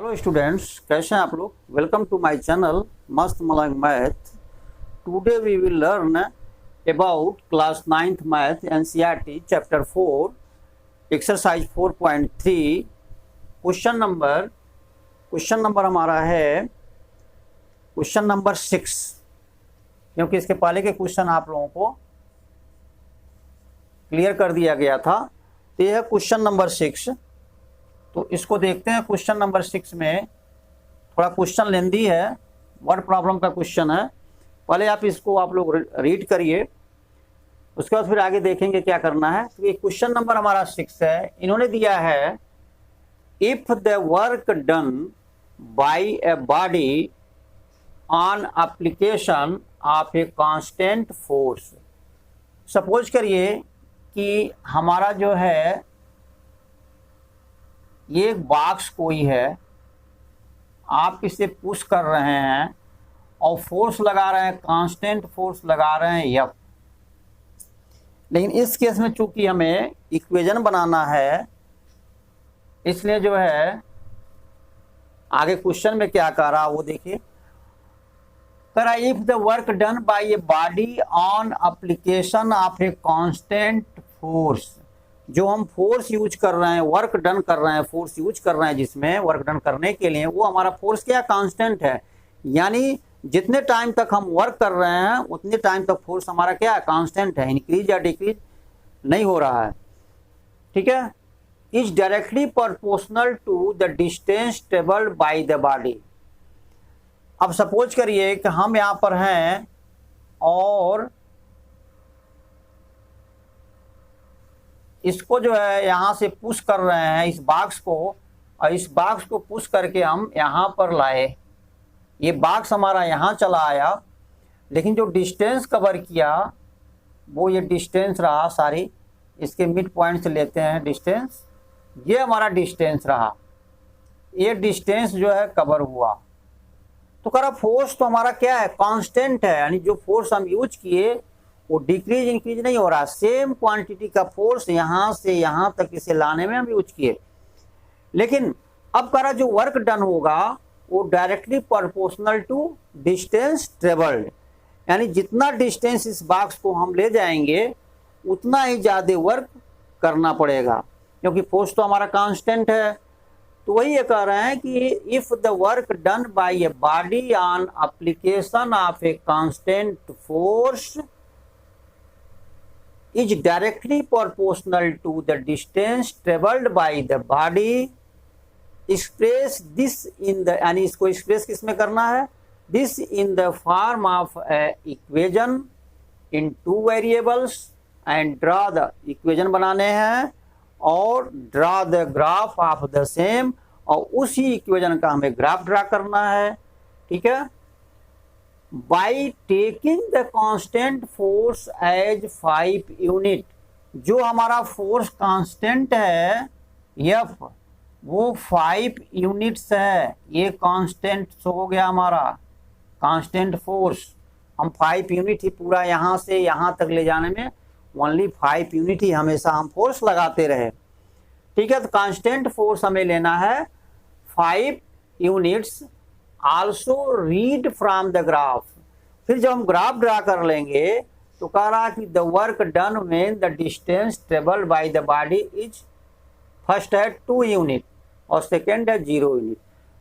Hello students, कैसे हैं आप लोग। वेलकम टू माय चैनल मस्त मलंग math. Today we will learn about class 9th math NCERT chapter 4 exercise 4.3। Question number हमारा है क्वेश्चन नंबर 6, क्योंकि इसके पहले के क्वेश्चन आप लोगों को क्लियर कर दिया गया था। तो यह है क्वेश्चन नंबर 6। तो इसको देखते हैं। क्वेश्चन नंबर 6 में थोड़ा क्वेश्चन लेंदी है, वर्ड प्रॉब्लम का क्वेश्चन है। पहले आप लोग रीड करिए, उसके बाद फिर आगे देखेंगे क्या करना है। तो ये क्वेश्चन नंबर हमारा 6 है। इन्होंने दिया है if the work done by a body on application of a constant force. Suppose करिए कि हमारा जो है ये एक बॉक्स कोई है, आप इसे पुश कर रहे हैं और फोर्स लगा रहे हैं, कांस्टेंट फोर्स लगा रहे हैं एफ। लेकिन इस केस में चूंकि हमें इक्वेशन बनाना है, इसलिए जो है आगे क्वेश्चन में क्या कह रहा वो देखिए। कह रहा if the work done by a body on application of a constant force. जो हम फोर्स यूज कर रहे हैं, वर्क डन कर रहे हैं, फोर्स यूज कर रहे हैं, जिसमें वर्क डन करने के लिए वो हमारा फोर्स क्या कांस्टेंट है। यानी जितने टाइम तक हम वर्क कर रहे हैं उतने टाइम तक फोर्स हमारा क्या है, कांस्टेंट है, इंक्रीज या डिक्रीज नहीं हो रहा है। ठीक है। Is directly proportional to the distance travelled by the body. अब सपोज करिए कि हम यहाँ पर हैं और इसको जो है यहाँ से पुश कर रहे हैं, इस बॉक्स को, और इस बॉक्स को पुश करके हम यहाँ पर लाए। ये बॉक्स हमारा यहाँ चला आया, लेकिन जो डिस्टेंस कवर किया वो ये डिस्टेंस रहा सारी। इसके मिड पॉइंट से लेते हैं डिस्टेंस, ये हमारा डिस्टेंस रहा। ये डिस्टेंस जो है कवर हुआ। तो कह रहा फोर्स तो हमारा क्या है, कांस्टेंट है। यानी जो फोर्स हम यूज किए वो डिक्रीज इंक्रीज नहीं हो रहा। सेम क्वांटिटी का फोर्स यहाँ से यहाँ तक इसे लाने में हम यूज किए। लेकिन अब कह रहा जो वर्क डन होगा वो directly proportional to distance travelled. यानी जितना डिस्टेंस इस बॉक्स को हम ले जाएंगे उतना ही ज़्यादा वर्क करना पड़ेगा, क्योंकि फोर्स तो हमारा कांस्टेंट है। तो वही ये कह रहे हैं कि if the work done by a body on application of a constant force is directly proportional to the distance traveled by the body, express this in the, यानी इसको एक्सप्रेस किस में करना है, this in the form of a equation in two variables and draw the equation बनाने हैं और draw the graph of the same, और उसी इक्वेशन का हमें ग्राफ ड्रा करना है। ठीक है। by taking the constant force as 5 unit. जो हमारा फोर्स कांस्टेंट है F, वो 5 यूनिट्स है। ये कांस्टेंट हो गया हमारा कांस्टेंट फोर्स। हम 5 यूनिट ही पूरा यहाँ से यहाँ तक ले जाने में ओनली 5 यूनिट ही हमेशा हम फोर्स लगाते रहे। ठीक है। तो कांस्टेंट फोर्स हमें लेना है 5 units. Also read from the graph. फिर जब हम ग्राफ ड्रा कर लेंगे तो कह रहा कि the work done when the distance travelled by the body is, first है 2 यूनिट और सेकेंड है 0 यूनिट।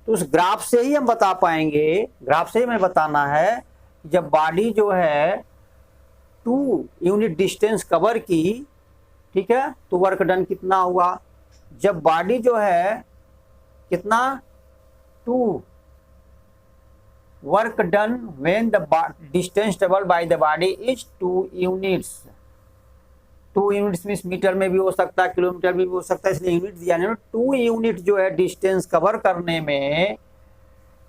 तो उस ग्राफ से ही हम बता पाएंगे, ग्राफ से ही हमें बताना है जब बॉडी जो है 2 यूनिट डिस्टेंस कवर की, ठीक है, तो वर्क डन कितना हुआ। जब बॉडी जो है कितना 2 work done when the distance travelled by the body is 2 units. 2 units means metre में भी हो सकता है, किलोमीटर में भी हो सकता है, इसलिए यूनिट दिया नहीं। 2 यूनिट जो है डिस्टेंस कवर करने में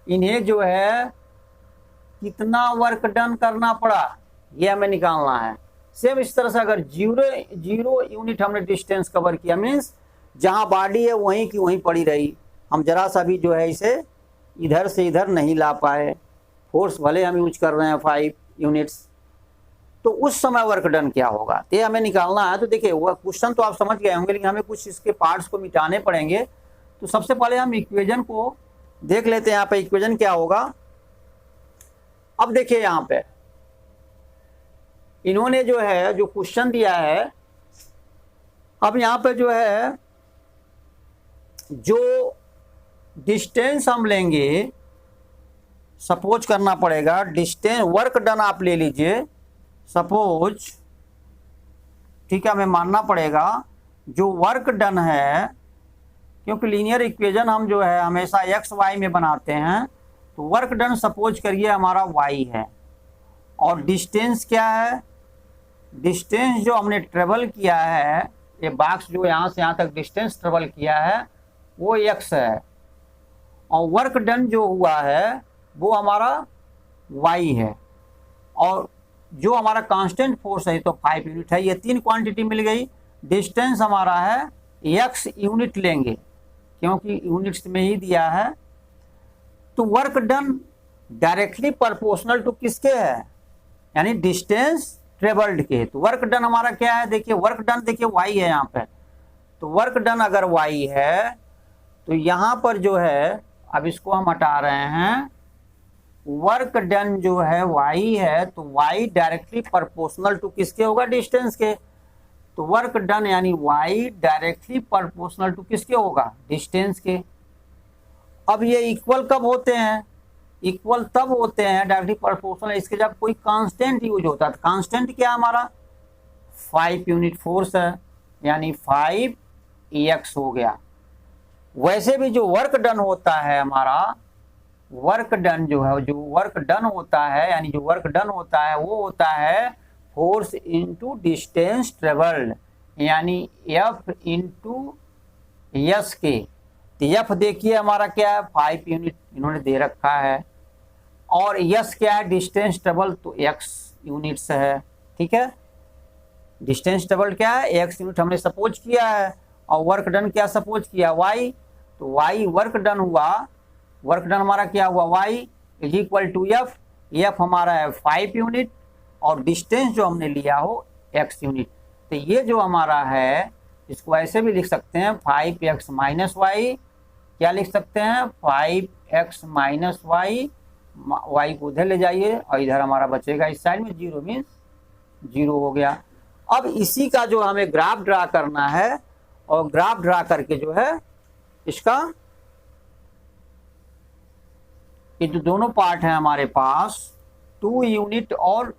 इन्हें जो है कितना वर्क डन करना पड़ा, ये हमें निकालना है। सेम इस तरह से अगर 0 यूनिट हमने डिस्टेंस कवर किया, मीन्स जहाँ बॉडी है वहीं की वहीं पड़ी रही, हम जरा सा भी जो है इसे इधर से इधर नहीं ला पाए, फोर्स भले हम यूज कर रहे हैं 5 यूनिट्स, तो उस समय वर्क डन क्या होगा ये हमें निकालना है। तो देखिए वो क्वेश्चन तो आप समझ गए होंगे, लेकिन हमें कुछ इसके पार्ट्स को मिटाने पड़ेंगे। तो सबसे पहले हम इक्वेशन को देख लेते हैं यहाँ पे इक्वेशन क्या होगा। अब देखिए यहाँ पे इन्होंने जो है जो क्वेश्चन दिया है, अब यहाँ पे जो है जो डिस्टेंस हम लेंगे, सपोज करना पड़ेगा डिस्टेंस, वर्क डन आप ले लीजिए सपोज, ठीक है, हमें मानना पड़ेगा जो वर्क डन है, क्योंकि लीनियर इक्वेशन हम जो है हमेशा एक्स वाई में बनाते हैं, तो वर्क डन सपोज करिए हमारा वाई है, और डिस्टेंस क्या है, डिस्टेंस जो हमने ट्रेवल किया है, ये बॉक्स जो यहाँ से यहाँ तक डिस्टेंस ट्रेवल किया है वो एक्स है, और वर्क डन जो हुआ है वो हमारा वाई है, और जो हमारा कांस्टेंट फोर्स है तो 5 यूनिट है। ये 3 क्वांटिटी मिल गई। डिस्टेंस हमारा है एक्स यूनिट लेंगे क्योंकि यूनिट्स में ही दिया है। तो work done directly proportional to किसके है, यानी डिस्टेंस ट्रेवल्ड के। तो वर्क डन हमारा क्या है, देखिए वर्क डन देखिए वाई है यहाँ पे, तो वर्क डन अगर वाई है तो यहाँ पर जो है, अब इसको हम हटा रहे हैं, वर्क डन जो है वाई है, तो वाई डायरेक्टली प्रोपोर्शनल टू किसके होगा, डिस्टेंस के। तो वर्क डन यानी वाई डायरेक्टली प्रोपोर्शनल टू किसके होगा, डिस्टेंस के। अब ये इक्वल कब होते हैं, इक्वल तब होते हैं डायरेक्टली प्रोपोर्शनल इसके जब कोई कांस्टेंट यूज होता है। कांस्टेंट क्या हमारा 5 यूनिट फोर्स है, यानी 5 एक्स हो गया। वैसे भी जो वर्क डन होता है हमारा, वर्क डन जो है, जो वर्क डन होता है यानी जो वर्क डन होता है वो होता है फोर्स इनटू डिस्टेंस ट्रेवल्ड, यानी एफ इनटू एस के। तो एफ देखिए हमारा क्या है 5 यूनिट इन्होंने दे रखा है, और एस क्या है डिस्टेंस ट्रेवल, तो एक्स यूनिट्स है, ठीक है। डिस्टेंस ट्रेवल क्या है एक्स यूनिट हमने सपोज किया है, और वर्क डन क्या सपोज किया वाई, तो वाई वर्क डन हुआ, वर्क डन हमारा क्या हुआ y is equal to F, F हमारा है 5 यूनिट और डिस्टेंस जो हमने लिया हो एक्स यूनिट। तो ये जो हमारा है इसको ऐसे भी लिख सकते हैं 5x माइनस वाई, क्या लिख सकते हैं 5x माइनस वाई, वाई को उधर ले जाइए और इधर हमारा बचेगा इस साइड में 0 मीन्स 0 हो गया। अब इसी का जो हमें ग्राफ ड्रा करना है, और ग्राफ ड्रा करके जो है इसका ये जो दोनों पार्ट है हमारे पास 2 यूनिट और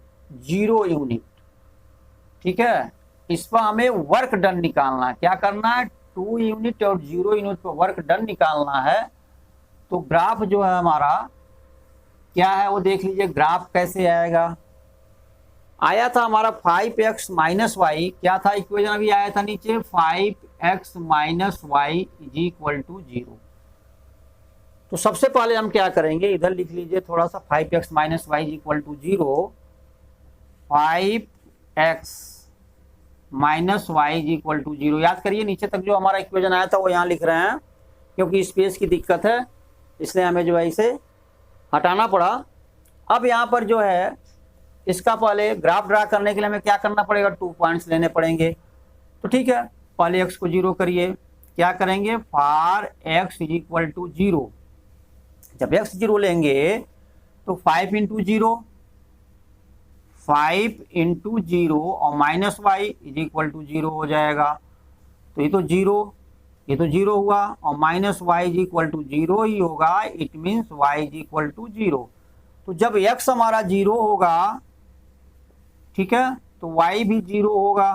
0 यूनिट, ठीक है, इस पर हमें वर्क डन निकालना है। क्या करना है 2 यूनिट और 0 यूनिट पर वर्क डन निकालना है। तो ग्राफ जो है हमारा क्या है वो देख लीजिए, ग्राफ कैसे आएगा। आया था हमारा 5x माइनस वाई, क्या था इक्वेशन अभी आया था नीचे 5x minus y is equal to 0। तो सबसे पहले हम क्या करेंगे, इधर लिख लीजिए थोड़ा सा 5x minus y is equal to 0, 5x minus y is equal to 0। याद करिए नीचे तक जो हमारा इक्वेशन आया था वो यहाँ लिख रहे हैं, क्योंकि स्पेस की दिक्कत है इसलिए हमें जो है इसे हटाना पड़ा। अब यहाँ पर जो है इसका पहले ग्राफ ड्रा करने के लिए हमें क्या करना पड़ेगा, 2 पॉइंट्स लेने पड़ेंगे। तो ठीक है, पहले x को 0 करिए, क्या करेंगे for x is equal to 0। जब x 0 लेंगे तो 5 इंटू 0, 5 इंटू 0 और minus y is equal to 0 हो जाएगा। तो ये तो 0, ये तो 0 हुआ, और minus y is equal to 0 ही होगा, it means y is equal to 0। तो जब x हमारा 0 होगा, ठीक है, तो y भी 0 होगा।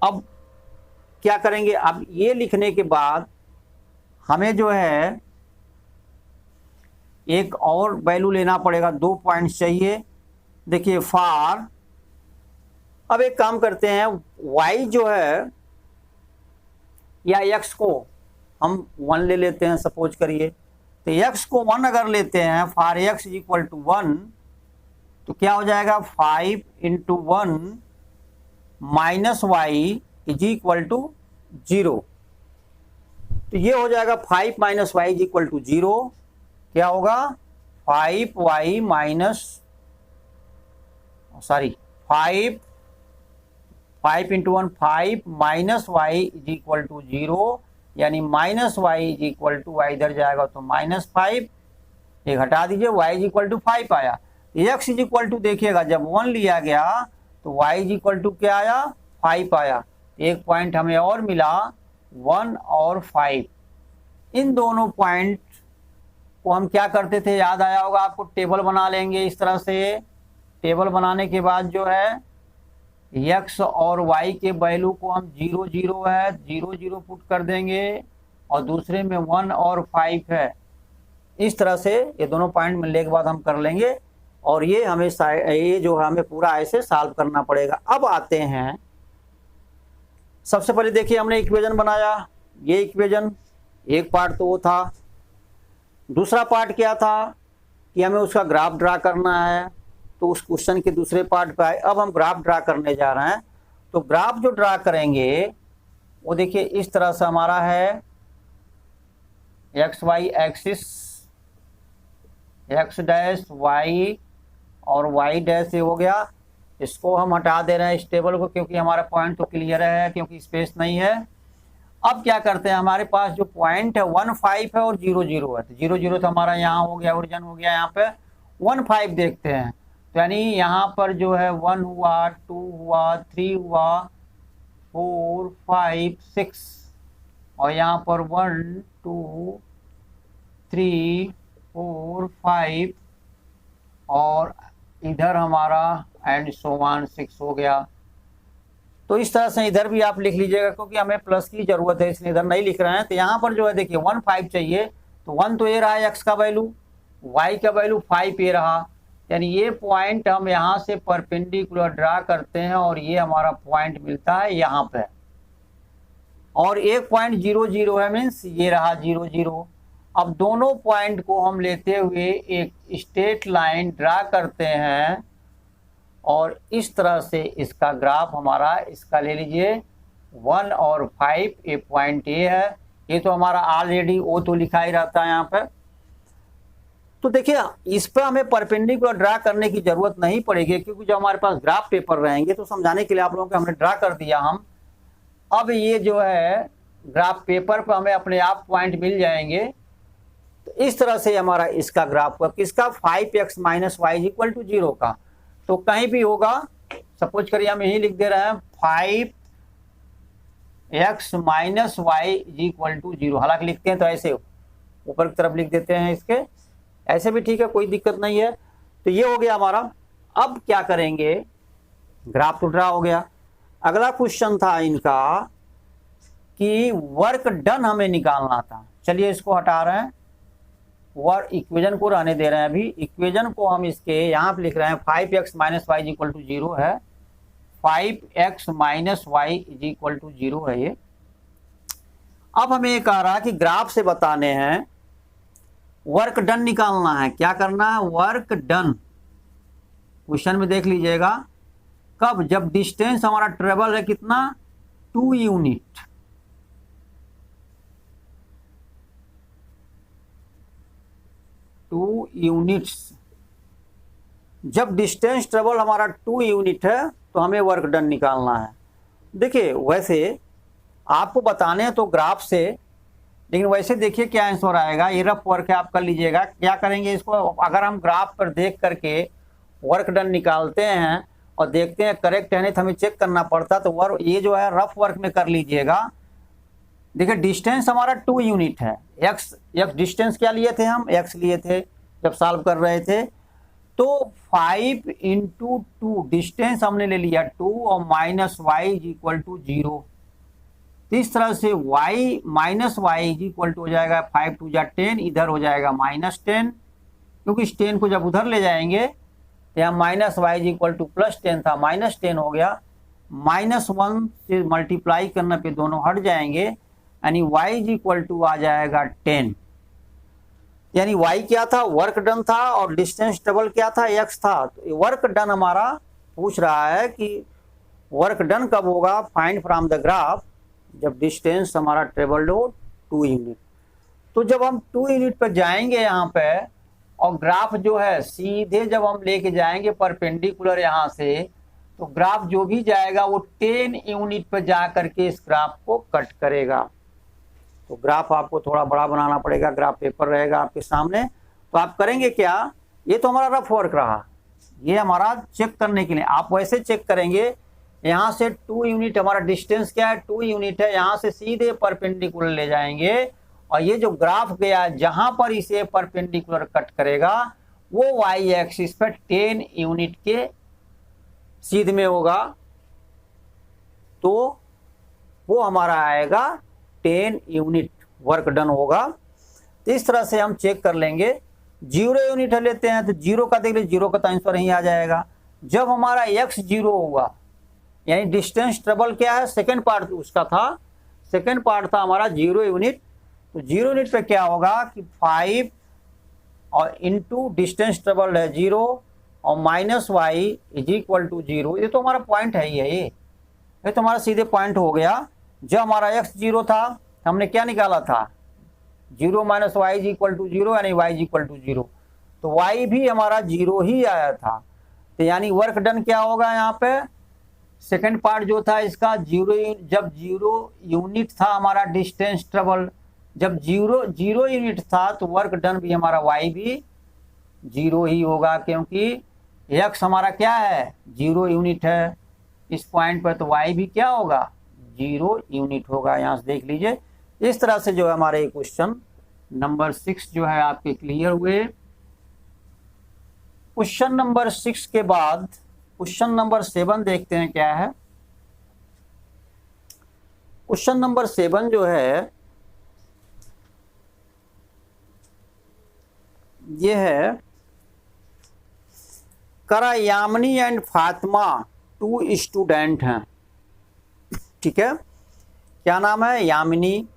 अब क्या करेंगे, अब ये लिखने के बाद हमें जो है एक और वैल्यू लेना पड़ेगा, 2 पॉइंट्स चाहिए। देखिए फॉर, अब एक काम करते हैं y जो है या x को हम 1 ले लेते हैं सपोज करिए। तो x को 1 अगर लेते हैं for x is equal to 1, तो क्या हो जाएगा 5 into 1 minus y is equal to 0। तो ये हो जाएगा 5 minus y is equal to 0। क्या होगा 5y minus, sorry 5 into 1 5 minus y is equal to 0, यानी -y is equal to, y इधर जाएगा तो -5, एक हटा दीजिए, y इज इक्वल टू 5 आया। x इज इक्वल टू देखिएगा जब 1 लिया गया तो y इज इक्वल टू क्या आया, 5 आया। एक पॉइंट हमें और मिला 1 और 5। इन दोनों पॉइंट को हम क्या करते थे, याद आया होगा आपको, टेबल बना लेंगे इस तरह से। टेबल बनाने के बाद जो है x और y के वैल्यू को हम 0 0 है 0 0 पुट कर देंगे और दूसरे में 1 और 5 है। इस तरह से ये दोनों पॉइंट मिलने के बाद हम कर लेंगे और ये हमें ये जो हमें पूरा ऐसे सॉल्व करना पड़ेगा। अब आते हैं, सबसे पहले देखिए हमने इक्वेशन बनाया, ये इक्वेशन एक पार्ट तो वो था। दूसरा पार्ट क्या था कि हमें उसका ग्राफ ड्रा करना है, तो उस क्वेश्चन के दूसरे पार्ट पे आए। अब हम ग्राफ ड्रा करने जा रहे हैं। तो ग्राफ जो ड्रा करेंगे वो देखिए इस तरह से हमारा है, x y axis, x dash y और वाई डैश ये हो गया। इसको हम हटा दे रहे हैं इस टेबल को, क्योंकि हमारा पॉइंट तो क्लियर है, क्योंकि स्पेस नहीं है। अब क्या करते हैं, हमारे पास जो पॉइंट है 1 5 है और 0 0 है, तो 0 0 तो हमारा यहाँ हो गया, ओरिजिन हो गया। यहाँ पे 1 5 देखते हैं, तो यानी यहाँ पर जो है 1 हुआ, 2 हुआ, 3 हुआ, 4 5 6 और यहाँ पर 1 2 3 4 5 और इधर हमारा एंड सो ऑन 6 हो गया। तो इस तरह से इधर भी आप लिख लीजिएगा, क्योंकि हमें प्लस की जरूरत है इसलिए इधर नहीं लिख रहे हैं। तो यहाँ पर जो है देखिए 1 5 चाहिए, तो 1 तो ये रहा एक्स का वैल्यू, वाई का वैल्यू 5 ये रहा। यानी ये पॉइंट हम यहाँ से परपेंडिकुलर ड्रा करते हैं और ये हमारा पॉइंट मिलता है यहाँ पे। और एक पॉइंट 0 0 है, मीन्स ये रहा 0 0। अब दोनों पॉइंट को हम लेते हुए एक स्ट्रेट लाइन ड्रा करते हैं और इस तरह से इसका ग्राफ हमारा, इसका ले लीजिए 1 और 5, ये पॉइंट ये है। ये तो हमारा ऑलरेडी वो तो लिखा ही रहता है यहाँ पे। तो देखिए इस पर हमें परपेंडिकुलर ड्रा करने की जरूरत नहीं पड़ेगी, क्योंकि जब हमारे पास ग्राफ पेपर रहेंगे तो समझाने के लिए आप लोगों को हमने ड्रा कर दिया हम। अब ये जो है ग्राफ पेपर पर हमें अपने आप पॉइंट मिल जाएंगे। तो इस तरह से हमारा इसका ग्राफ हुआ किसका, 5x minus y equal to 0 का। तो कहीं भी होगा, सपोज करिए हम यही लिख दे रहे हैं 5x minus y equal to 0। हालांकि लिखते हैं तो ऐसे ऊपर की तरफ लिख देते हैं, इसके ऐसे भी ठीक है, कोई दिक्कत नहीं है। तो ये हो गया हमारा। अब क्या करेंगे, ग्राफ तो ड्रा हो गया। अगला क्वेश्चन था इनका कि वर्क डन हमें निकालना था। चलिए इसको हटा रहे हैं, वर्क इक्वेशन को रहने दे रहे हैं। अभी इक्वेशन को हम इसके यहाँ पे लिख रहे हैं 5x minus y equal to 0 है, 5x minus y equal to 0 है ये। अब हमें ये कह रहा कि ग्राफ से बताने हैं, वर्क डन निकालना है। क्या करना है, वर्क डन। क्वेश्चन में देख लीजिएगा, कब, जब डिस्टेंस हमारा ट्रेवल है कितना, 2 यूनिट। जब डिस्टेंस ट्रेवल हमारा 2 यूनिट है तो हमें वर्क डन निकालना है। देखिए वैसे आपको बताने हैं तो ग्राफ से, लेकिन वैसे देखिए क्या आंसर आएगा। ये रफ वर्क है, आप कर लीजिएगा। क्या करेंगे इसको, अगर हम ग्राफ पर देख करके वर्क डन निकालते हैं और देखते हैं करेक्ट है, नहीं तो हमें चेक करना पड़ता। तो वर्क ये जो है रफ वर्क में कर लीजिएगा। देखिए डिस्टेंस हमारा 2 यूनिट है। एक्स डिस्टेंस क्या लिए थे हम, एक्स लिए थे जब सॉल्व कर रहे थे। तो 5 इंटू 2 डिस्टेंस हमने ले लिया 2 और माइनस वाई इक्वल टू 0। इस तरह से y minus y equal to हो जाएगा 5 2 जा 10, इधर हो जाएगा -10, क्योंकि इस 10 को जब उधर ले जाएंगे तो यहाँ माइनस वाई इक्वल टू +10 था, -10 हो गया। -1 से मल्टीप्लाई करने पे दोनों हट जाएंगे, यानी y इक्वल टू आ जाएगा 10। यानी y क्या था, वर्क डन था, और डिस्टेंस ट्रेवल क्या था, x था। तो वर्क डन हमारा पूछ रहा है कि वर्क डन कब होगा, फाइंड फ्रॉम द ग्राफ, जब डिस्टेंस हमारा ट्रेवल्ड हो 2 यूनिट। तो जब हम 2 यूनिट पर जाएंगे यहाँ पे, और ग्राफ जो है सीधे जब हम लेके जाएंगे परपेंडिकुलर यहाँ से, तो ग्राफ जो भी जाएगा वो 10 यूनिट पर जा करके इस ग्राफ को कट करेगा। तो ग्राफ आपको थोड़ा बड़ा बनाना पड़ेगा, ग्राफ पेपर रहेगा आपके सामने। तो आप करेंगे क्या, ये तो हमारा रफ वर्क रहा, ये हमारा चेक करने के लिए। आप वैसे चेक करेंगे, यहाँ से 2 यूनिट हमारा डिस्टेंस क्या है, 2 यूनिट है, यहाँ से सीधे परपेंडिकुलर ले जाएंगे और ये जो ग्राफ गया जहां पर इसे परपेंडिकुलर कट करेगा वो वाई एक्सिस पर 10 यूनिट के सीध में होगा, तो वो हमारा आएगा 10 यूनिट वर्क डन होगा। तो इस तरह से हम चेक कर लेंगे। 0 यूनिट लेते हैं तो 0 का देख लीजिए, 0 का तो आंसर यहीं आ जाएगा। जब हमारा x 0 होगा, यानी डिस्टेंस ट्रेवल क्या है, सेकेंड पार्ट उसका था, सेकेंड पार्ट था हमारा 0 यूनिट। तो 0 यूनिट पे क्या होगा कि 5 और इंटू डिस्टेंस ट्रेवल है 0 और minus y is equal to 0। ये तो हमारा पॉइंट है ही है, ये तो हमारा सीधे पॉइंट हो गया। जब हमारा x 0 था हमने क्या निकाला था, 0 minus y is equal to 0, यानी वाई इज इक्वल टू 0। तो y भी हमारा 0 ही आया था। तो यानी वर्क डन क्या होगा यहाँ पे, सेकेंड पार्ट जो था इसका 0, जब 0 यूनिट था हमारा डिस्टेंस ट्रेवल, जब 0 यूनिट था तो वर्क डन भी हमारा y भी 0 ही होगा, क्योंकि x हमारा क्या है 0 यूनिट है इस पॉइंट पर, तो y भी क्या होगा 0 यूनिट होगा। यहाँ से देख लीजिए। इस तरह से जो है हमारे क्वेश्चन नंबर 6 जो है आपके क्लियर हुए। क्वेश्चन नंबर 6 के बाद क्वेश्चन नंबर 7 देखते हैं क्या है। क्वेश्चन नंबर 7 जो है ये है, करा यामिनी एंड फातिमा 2 स्टूडेंट हैं, ठीक है। क्या नाम है, यामिनी,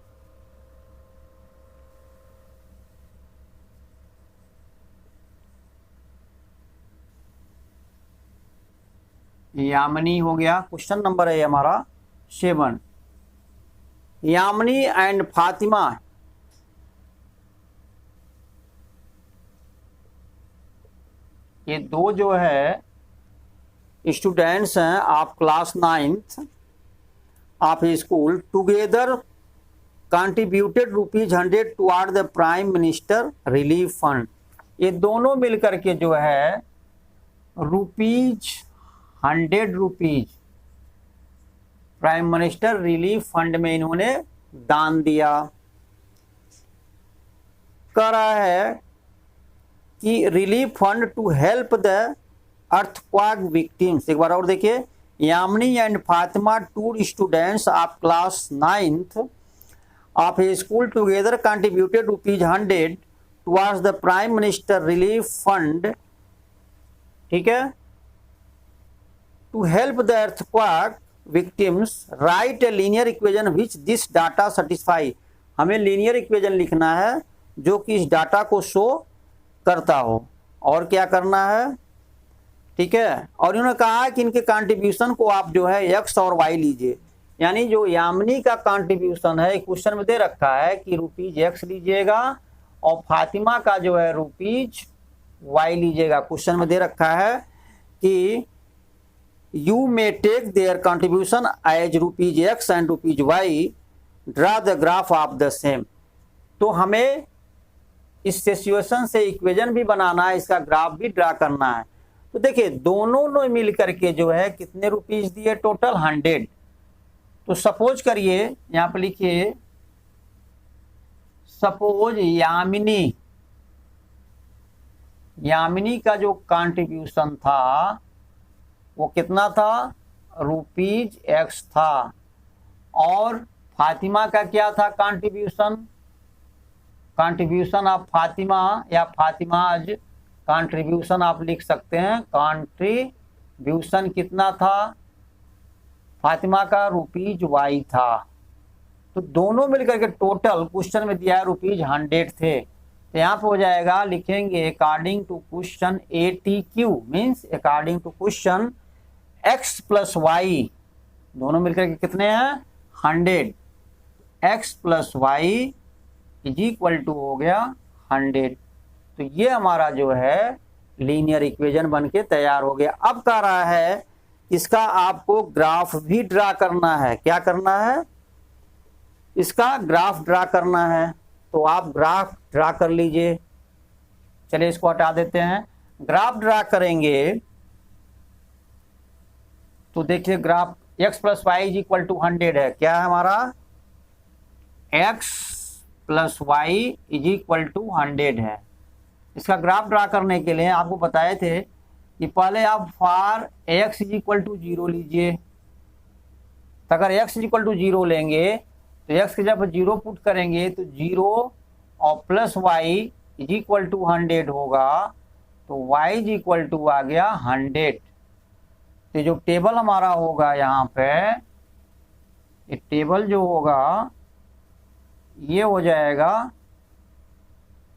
यामिनी हो गया। क्वेश्चन नंबर है हमारा 7, यामिनी एंड फातिमा ये दो जो है स्टूडेंट्स हैं आप class 9th of school, together contributed ₹100 toward the prime minister relief fund. ये दोनों मिलकर के जो है ₹100 प्राइम मिनिस्टर रिलीफ फंड में इन्होंने दान दिया। कह रहा है कि relief fund to help the earthquake victims. एक बार और देखिए, Yamini and Fatima 2 students of class 9th of a school together contributed ₹100 towards the prime minister relief fund, ठीक है, to help the earthquake victims. Write a linear equation which this data satisfy. हमें linear equation लिखना है जो कि इस data को show करता हो। और क्या करना है, ठीक है। और इन्होंने कहा कि इनके कंट्रीब्यूशन को आप जो है x और y लीजिए, यानी जो यामिनी का कंट्रीब्यूशन है क्वेश्चन में दे रखा है कि ₹x लीजिएगा और फातिमा का जो है ₹y लीजिएगा। क्वेश्चन में दे रखा है कि you may take their contribution as ₹x and ₹y, draw the graph of the same. तो हमें इस सिचुएशन से इक्वेशन भी बनाना है, इसका ग्राफ भी ड्रा करना है। तो देखिए दोनों ने मिल करके जो है कितने रुपीस दिए, टोटल 100। तो सपोज करिए, यहाँ पे लिखिए सपोज यामिनी का जो कंट्रीब्यूशन था वो कितना था, ₹x था, और फातिमा का क्या था कंट्रीब्यूशन ऑफ फातिमा, या फातिमाज कंट्रीब्यूशन आप लिख सकते हैं। कंट्रीब्यूशन कितना था फातिमा का, ₹y था। तो दोनों मिलकर के टोटल क्वेश्चन में दिया है ₹100 थे। तो यहाँ पे हो जाएगा, लिखेंगे according to question ATQ, means according to question x plus y, दोनों मिलकर के कितने हैं 100, x plus y is equal to हो गया 100। तो ये हमारा जो है लीनियर इक्वेशन बन के तैयार हो गया। अब कह रहा है इसका आपको ग्राफ भी ड्रा करना है। क्या करना है, इसका ग्राफ ड्रा करना है, तो आप ग्राफ ड्रा कर लीजिए। चलिए इसको हटा देते हैं। ग्राफ ड्रा करेंगे तो देखिए graph x plus y is equal to 100 है। क्या है हमारा? x plus y is equal to 100 है। इसका ग्राफ ड्रा करने के लिए आपको बताए थे कि पहले आप for x is equal to 0 लीजिए। तो अगर x इज इक्वल टू 0 लेंगे तो x की जब 0 पुट करेंगे तो 0 और plus y is equal to 100 होगा, तो y इज इक्वल टू आ गया 100। तो जो टेबल हमारा होगा यहाँ पे, ये टेबल जो होगा ये हो जाएगा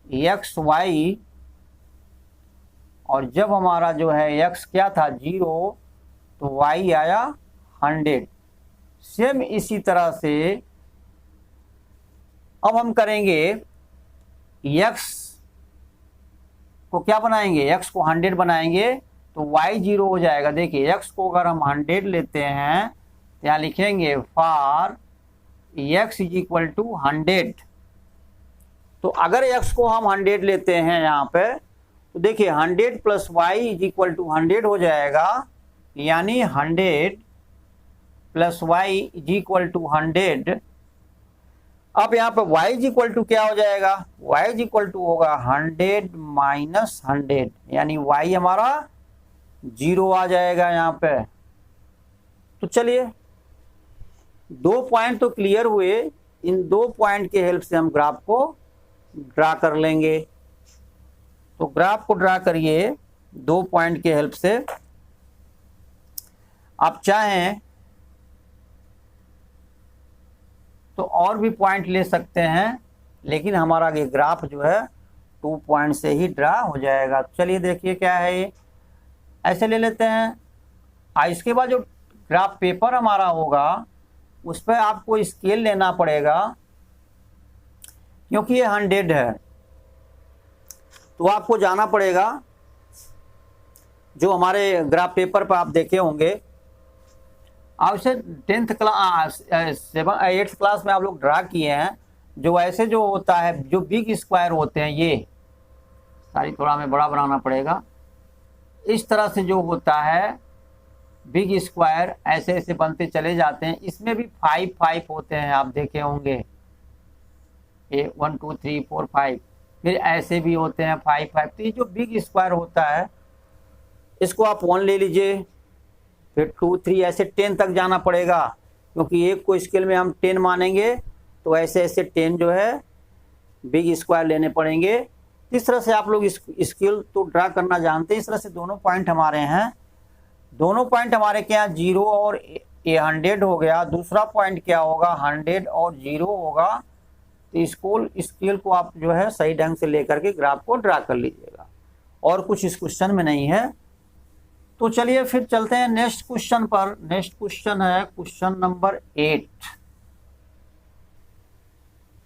एक्स वाई, और जब हमारा जो है x क्या था 0, तो y आया 100। सेम इसी तरह से अब हम करेंगे x को क्या बनाएंगे, x को 100 बनाएंगे तो y 0 हो जाएगा। देखिए x को अगर हम 100 लेते हैं तो यहाँ लिखेंगे for x is equal to 100। तो अगर x को हम 100 लेते हैं यहाँ पे, तो देखिए 100 plus y is equal to 100 हो जाएगा, यानी 100 plus y is equal to 100। अब यहाँ पे y इज इक्वल टू क्या हो जाएगा, y इज इक्वल टू होगा 100 माइनस 100, यानी y हमारा 0 आ जाएगा यहाँ पे। तो चलिए 2 पॉइंट तो क्लियर हुए। इन 2 पॉइंट के हेल्प से हम ग्राफ को ड्रा कर लेंगे। तो ग्राफ को ड्रा करिए 2 पॉइंट के हेल्प से। आप चाहें तो और भी पॉइंट ले सकते हैं, लेकिन हमारा ये ग्राफ जो है 2 पॉइंट से ही ड्रा हो जाएगा। चलिए देखिए क्या है ये, ऐसे ले लेते हैं। इसके बाद जो ग्राफ पेपर हमारा होगा उस पर आपको स्केल लेना पड़ेगा, क्योंकि ये 100 है। तो आपको जाना पड़ेगा, जो हमारे ग्राफ पेपर पर आप देखे होंगे, आप इसे 10th क्लास 8th क्लास में आप लोग ड्रा किए हैं। जो ऐसे जो होता है, जो बिग स्क्वायर होते हैं, ये सारी थोड़ा हमें बड़ा बनाना पड़ेगा। इस तरह से जो होता है बिग स्क्वायर, ऐसे ऐसे बनते चले जाते हैं। इसमें भी 5 होते हैं, आप देखे होंगे, ये 1 2 3 4 5। फिर ऐसे भी होते हैं 5। तो ये जो बिग स्क्वायर होता है, इसको आप 1 ले लीजिए, फिर 2 3 ऐसे 10 तक जाना पड़ेगा, क्योंकि एक को स्केल में हम 10 मानेंगे, तो ऐसे ऐसे 10 जो है बिग स्क्वायर लेने पड़ेंगे। इस तरह से आप लोग स्केल तो ड्रा करना जानते हैं। इस तरह से दोनों पॉइंट हमारे हैं। दोनों पॉइंट हमारे क्या, 0 और 100 हो गया। दूसरा पॉइंट क्या होगा, 100 और 0 होगा। तो स्केल को आप जो है सही ढंग से लेकर के ग्राफ को ड्रा कर लीजिएगा, और कुछ इस क्वेश्चन में नहीं है। तो चलिए फिर चलते हैं नेक्स्ट क्वेश्चन पर। नेक्स्ट क्वेश्चन है क्वेश्चन नंबर 8।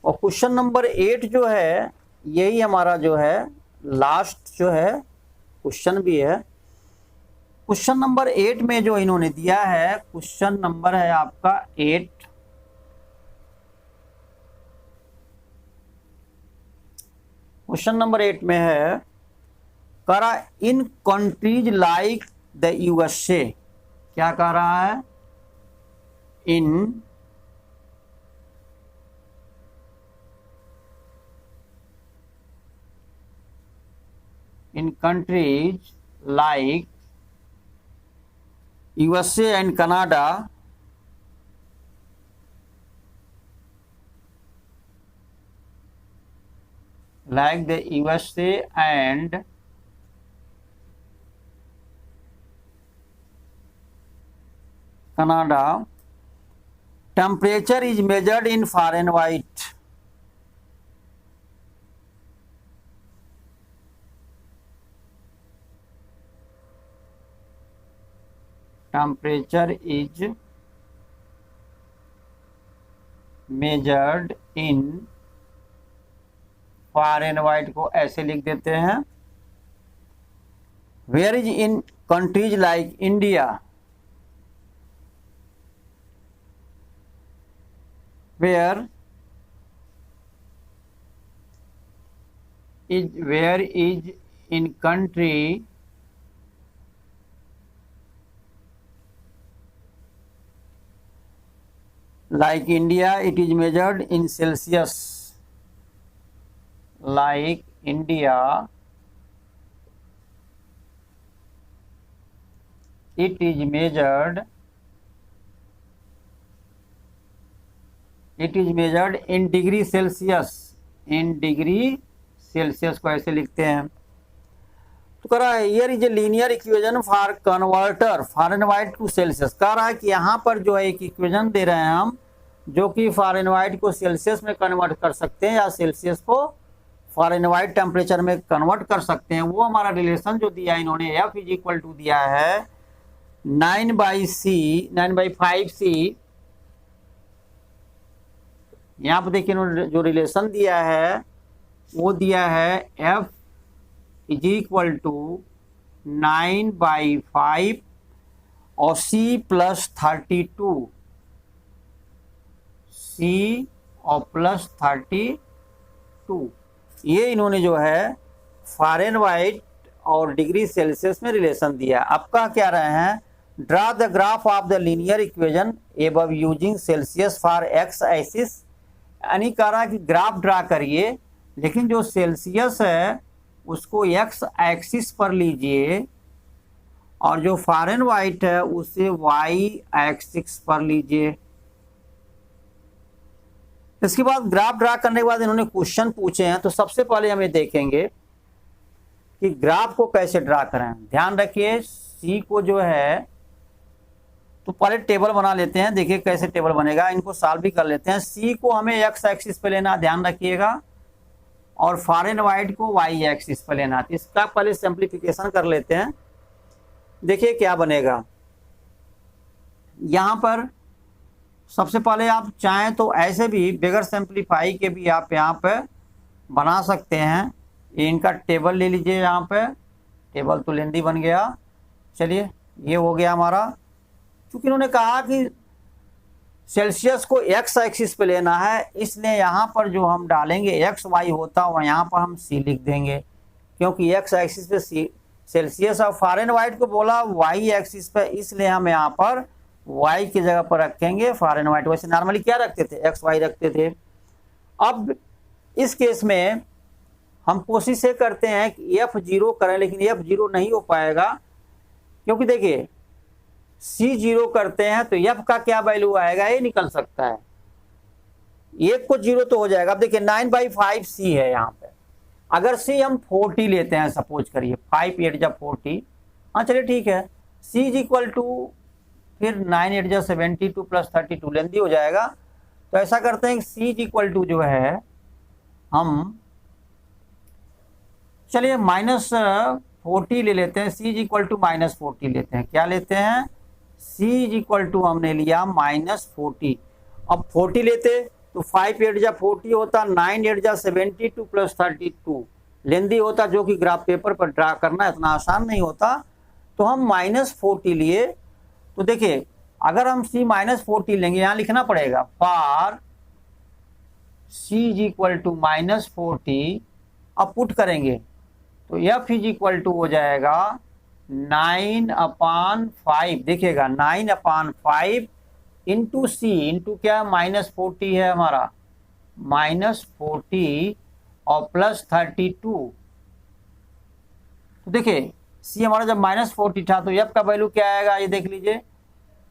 और क्वेश्चन नंबर 8 जो है, यही हमारा जो है लास्ट जो है क्वेश्चन भी है। क्वेश्चन नंबर 8 में जो इन्होंने दिया है, क्वेश्चन नंबर है आपका 8। क्वेश्चन नंबर 8 में है, करा इन कंट्रीज लाइक द यूएसए। क्या कह रहा है, in countries like USA and Canada, like the USA and Canada, temperature is measured in Fahrenheit. Temperature is measured in Fahrenheit को ऐसे लिख देते हैं। Where is in countries like India, where is in country like India, it is measured in Celsius. Like India, it is measured in degree Celsius. इन degree Celsius को ऐसे लिखते हैं. तो कह रहा है here is a linear equation for converter Fahrenheit to Celsius. कह रहा है कि यहाँ पर जो है एक इक्वेशन दे रहे हैं हम, जो कि फ़ारेनहाइट को सेल्सियस में कन्वर्ट कर सकते हैं या सेल्सियस को फ़ारेनहाइट टेम्परेचर में कन्वर्ट कर सकते हैं. वो हमारा रिलेशन जो दिया इन्होंने, एफ इज इक्वल टू दिया है 9/5C. यहाँ पर देखिए इन्होंने जो रिलेशन दिया है वो दिया है एफ इज इक्वल टू 9/5 और C प्लस 32. C और प्लस 32 ये इन्होंने जो है फ़ारेनहाइट और डिग्री सेल्सियस में रिलेशन दिया. आपका क्या रहे हैं, draw the graph of the linear equation above using Celsius for x axis. यानी कह रहा है कि ग्राफ ड्रा करिए, लेकिन जो सेल्सियस है उसको एक्स एक्सिस पर लीजिए और जो फ़ारेनहाइट है उसे वाई एक्सिस पर लीजिए. इसके बाद ग्राफ ड्रा करने के बाद इन्होंने क्वेश्चन पूछे हैं. तो सबसे पहले हम ये देखेंगे कि ग्राफ को कैसे ड्रा करें. ध्यान रखिए सी को जो है, तो पहले टेबल बना लेते हैं. देखिए कैसे टेबल बनेगा, इनको सॉल्व भी कर लेते हैं. सी को हमें एक्स एक्सिस पे लेना, ध्यान रखिएगा, और फ़ारेनहाइट को वाई एक्सिस पे लेना. तो इसका पहले सिंप्लीफिकेशन कर लेते हैं. देखिए क्या बनेगा. यहाँ पर सबसे पहले आप चाहें तो ऐसे भी बगैर सिंप्लीफाई के भी आप यहाँ पे बना सकते हैं. इनका टेबल ले लीजिए. यहाँ पे टेबल तो लेंदी बन गया. चलिए ये हो गया हमारा. क्योंकि इन्होंने कहा कि सेल्सियस को एक्स एक्सिस पे लेना है, इसलिए यहाँ पर जो हम डालेंगे एक्स वाई होता है यहाँ पर हम सी लिख देंगे, क्योंकि एक्स एक्सिस पे सेल्सियस और फ़ारेनहाइट को बोला वाई एक्सिस पे, इसलिए हम यहाँ पर वाई की जगह पर रखेंगे फ़ारेनहाइट. वैसे नॉर्मली क्या रखते थे, एक्स वाई रखते थे. अब इस केस में हम कोशिश ये करते हैं कि F0 करें, लेकिन F0 नहीं हो पाएगा, क्योंकि देखिए C0 करते हैं तो F का क्या वैल्यू आएगा ये निकल सकता है. एक को 0 तो हो जाएगा. अब देखिए 9/5C है यहाँ पे. अगर C हम 40 लेते हैं, सपोज करिए 5 8 जा 40. हाँ चलिए ठीक है. C इज इक्वल टू फिर 9 8 जा 72 प्लस 32 लेंदी हो जाएगा. तो ऐसा करते हैं कि C इज इक्वल टू जो है हम चलिए -40 ले लेते हैं. C इज इक्वल टू -40 लेते हैं. क्या लेते हैं, C इज इक्वल टू हमने लिया -40. अब 40 लेते तो 5 8 जा 40 होता, 9 8 जा 72 प्लस 32 लेंदी होता, जो कि ग्राफ पेपर पर ड्रा करना इतना आसान नहीं होता. तो हम -40 लिए. तो देखिए अगर हम C -40 लेंगे, यहाँ लिखना पड़ेगा for C is equal to -40. अब पुट करेंगे तो F इज इक्वल टू हो जाएगा 9/5. देखिएगा 9/5 इंटू C इंटू क्या, -40 है हमारा, -40 और प्लस 32. तो देखिए C हमारा जब -40 था तो F का वैल्यू क्या आएगा, ये देख लीजिए.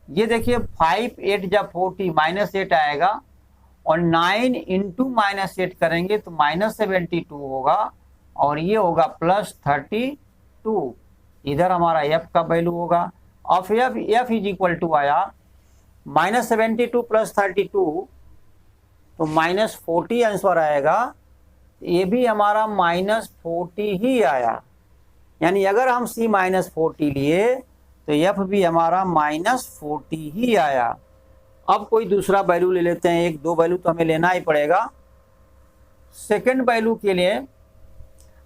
ये देखिए 5 8 जा 40 -8 आएगा, और 9 इंटू -8 करेंगे तो -72 होगा, और ये होगा +32. इधर हमारा F का वैल्यू होगा. और F इज इक्वल टू आया -72 प्लस 32, तो -40 आंसर आएगा. ये भी हमारा -40 ही आया. यानी अगर हम C -40 लिए तो F भी हमारा -40 ही आया. अब कोई दूसरा वैल्यू ले लेते हैं. एक दो वैल्यू तो हमें लेना ही पड़ेगा. सेकंड वैल्यू के लिए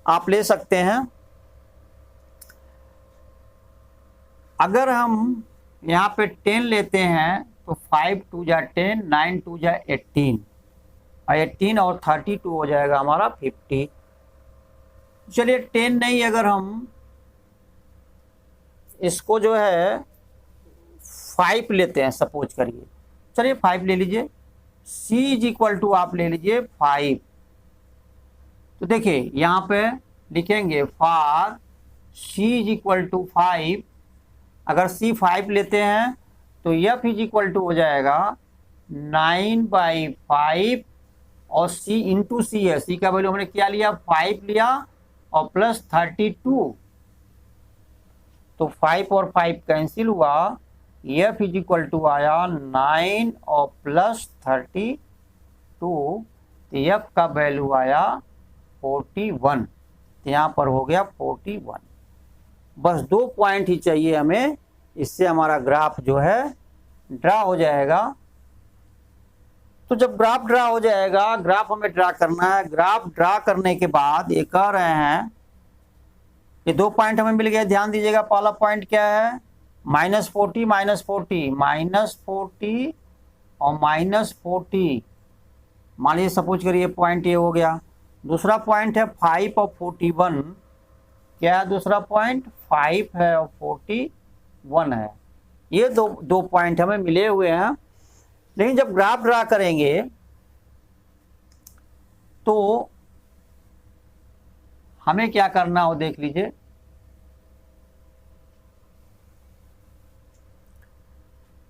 आप ले सकते हैं. अगर हम यहाँ पे 10 लेते हैं तो 5 2 जा 10, 9 2 जा 18, और 18 और 32 हो जाएगा हमारा 50. चलिए 10 नहीं, अगर हम इसको जो है 5 लेते हैं सपोज करिए, चलिए 5 ले लीजिए। c इज इक्वल टू आप ले लीजिए 5। तो देखिए यहाँ पे लिखेंगे for c is equal to 5। अगर c 5 लेते हैं तो f इज इक्वल टू हो जाएगा 9/5 और c इंटू सी है, c का वैल्यू हमने क्या लिया 5 लिया और प्लस 32। तो 5 और 5 कैंसिल हुआ, f इज इक्वल टू आया 9 और प्लस 32, तो f का वैल्यू आया 41। तो यहाँ पर हो गया 41। बस 2 पॉइंट ही चाहिए हमें, इससे हमारा ग्राफ जो है ड्रा हो जाएगा। तो जब ग्राफ ड्रा हो जाएगा, ग्राफ हमें ड्रा करना है। ग्राफ ड्रा करने के बाद ये कह रहे हैं, ये 2 पॉइंट हमें मिल गए, ध्यान दीजिएगा। पहला पॉइंट क्या है, -40 -40 और -40। मान लीजिए सपोज करिए पॉइंट ये हो गया। दूसरा पॉइंट है 5 और 41। क्या है दूसरा पॉइंट, 5 है और 41 है। ये दो पॉइंट हमें मिले हुए हैं। लेकिन जब ग्राफ ड्रा करेंगे तो हमें क्या करना हो, देख लीजिए।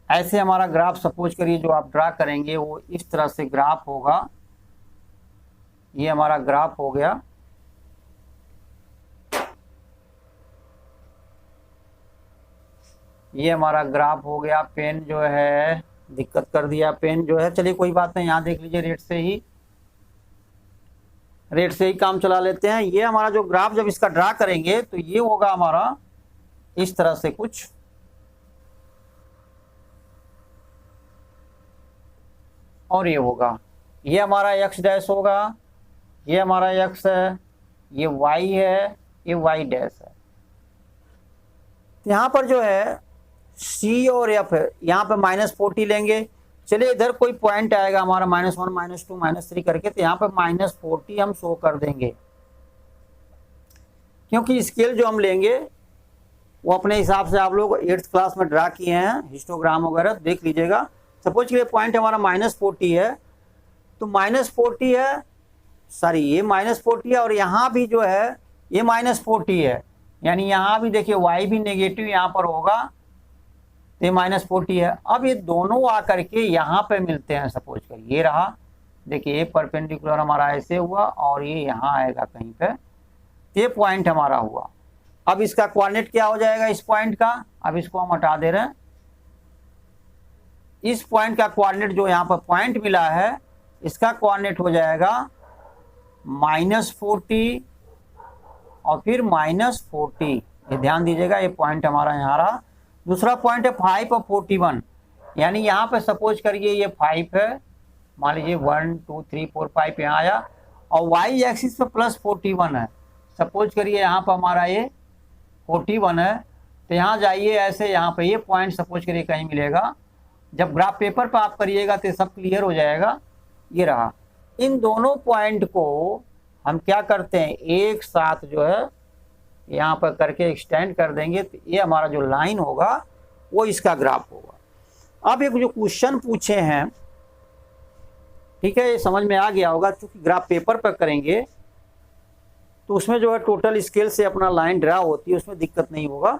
ऐसे हमारा ग्राफ सपोज करिए जो आप ड्रा करेंगे वो इस तरह से ग्राफ होगा। ये हमारा ग्राफ हो गया। ये हमारा ग्राफ हो गया। पेन जो है दिक्कत कर दिया, पेन जो है, चलिए कोई बात नहीं, यहाँ देख लीजिए रेट से ही काम चला लेते हैं। ये हमारा जो ग्राफ जब इसका ड्रा करेंगे तो ये होगा हमारा इस तरह से कुछ। और ये होगा, ये हमारा x डैश होगा, ये हमारा x है, ये y है, ये y डैश है। यहाँ पर जो है c और f है, यहाँ पे -40 लेंगे। चलिए इधर कोई पॉइंट आएगा हमारा -1 -2 -3 करके, तो यहाँ पे -40 हम शो कर देंगे, क्योंकि स्केल जो हम लेंगे वो अपने हिसाब से आप लोग 8th क्लास में ड्रा किए हैं, हिस्टोग्राम वगैरह देख लीजिएगा। सपोज कि ये पॉइंट हमारा -40 है, तो -40 है, सॉरी ये -40 है और यहाँ भी जो है ये -40 है, यानी यहाँ भी देखिए y भी नेगेटिव यहाँ पर होगा, तो ये -40 है। अब ये दोनों आकर के यहाँ पे मिलते हैं। सपोज कर ये रहा, देखिए ये परपेंडिकुलर हमारा ऐसे हुआ और ये यहाँ आएगा कहीं पे, ये पॉइंट हमारा हुआ। अब इसका कोऑर्डिनेट क्या हो जाएगा इस पॉइंट का, अब इसको हम हटा दे रहे हैं। इस पॉइंट का कोऑर्डिनेट जो यहाँ पर पॉइंट मिला है, इसका कोऑर्डिनेट हो जाएगा -40 और फिर -40। ये ध्यान दीजिएगा, ये पॉइंट हमारा यहाँ रहा। दूसरा पॉइंट है 5 और 41, यानी यहाँ पे सपोज करिए ये 5 है, मान लीजिए 1 2 3 4 5 यहाँ आया, और y एक्सिस पे +41 है। सपोज करिए यहाँ पर हमारा ये 41 है, तो यहाँ जाइए ऐसे, यहाँ पे ये पॉइंट सपोज करिए कहीं मिलेगा। जब ग्राफ पेपर पे आप करिएगा तो सब क्लियर हो जाएगा। ये रहा, इन दोनों पॉइंट को हम क्या करते हैं, एक साथ जो है यहाँ पर करके एक्सटेंड कर देंगे, तो ये हमारा जो लाइन होगा वो इसका ग्राफ होगा। अब एक जो क्वेश्चन पूछे हैं, ठीक है, ये समझ में आ गया होगा। चूंकि ग्राफ पेपर पर करेंगे तो उसमें जो है टोटल स्केल से अपना लाइन ड्रा होती है, उसमें दिक्कत नहीं होगा।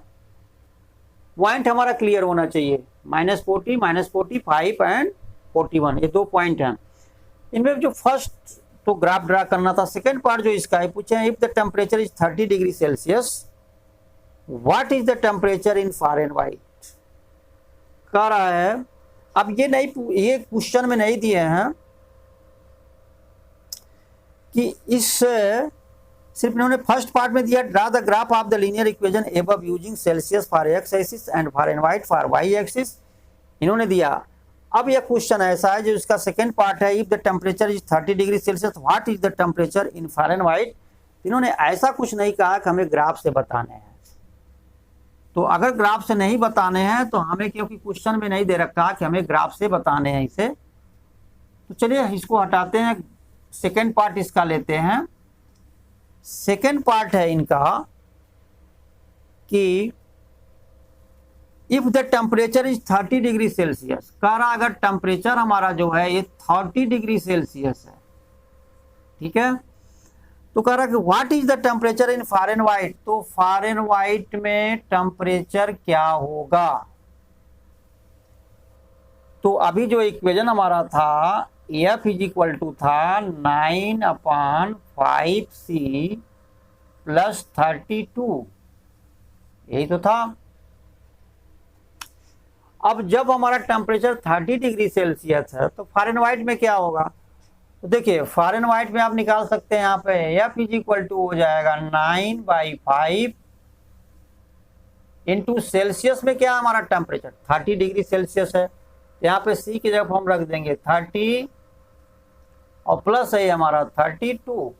पॉइंट हमारा क्लियर होना चाहिए, -40 -45 एंड 41, ये 2 पॉइंट हैं। इनमें जो फर्स्ट तो ग्राफ ड्रा करना था। सेकेंड पार्ट जो इसका है, पूछे हैं if the temperature is 30 degree Celsius what is the temperature in Fahrenheit, कह रहा है। अब ये नहीं, ये क्वेश्चन में नहीं दिए हैं कि इस, सिर्फ इन्होंने फर्स्ट पार्ट में दिया draw the graph of the linear equation above using Celsius for x axis and Fahrenheit for y axis, इन्होंने दिया। अब यह क्वेश्चन ऐसा है जो इसका सेकंड पार्ट है, if the temperature is 30 degree Celsius what is the temperature in Fahrenheit. इन्होंने ऐसा कुछ नहीं कहा कि हमें ग्राफ से बताने हैं। तो अगर ग्राफ से नहीं बताने हैं तो हमें, क्योंकि क्वेश्चन में नहीं दे रखा कि हमें ग्राफ से बताने हैं इसे, तो चलिए इसको हटाते हैं, सेकेंड पार्ट इसका लेते हैं। सेकेंड पार्ट है इनका कि if the temperature is 30 degree Celsius, कह रहा अगर टेम्परेचर हमारा जो है ये 30 डिग्री सेल्सियस है, ठीक है, तो कह रहा कि what is the temperature in Fahrenheit, तो फ़ारेनहाइट में टेम्परेचर क्या होगा। तो अभी जो इक्वेशन हमारा था एफ इज इक्वल टू था 9/5C प्लस 32, यही तो था। अब जब हमारा टेम्परेचर 30 डिग्री सेल्सियस है तो फ़ारेनहाइट में क्या होगा, तो देखिए फ़ारेनहाइट में आप निकाल सकते हैं, यहाँ पे एफ इज इक्वल टू हो जाएगा 9/5 इंटू सेल्सियस में क्या हमारा टेम्परेचर 30 डिग्री सेल्सियस है, यहाँ पे सी की जगह हम रख देंगे 30 और प्लस है हमारा 32,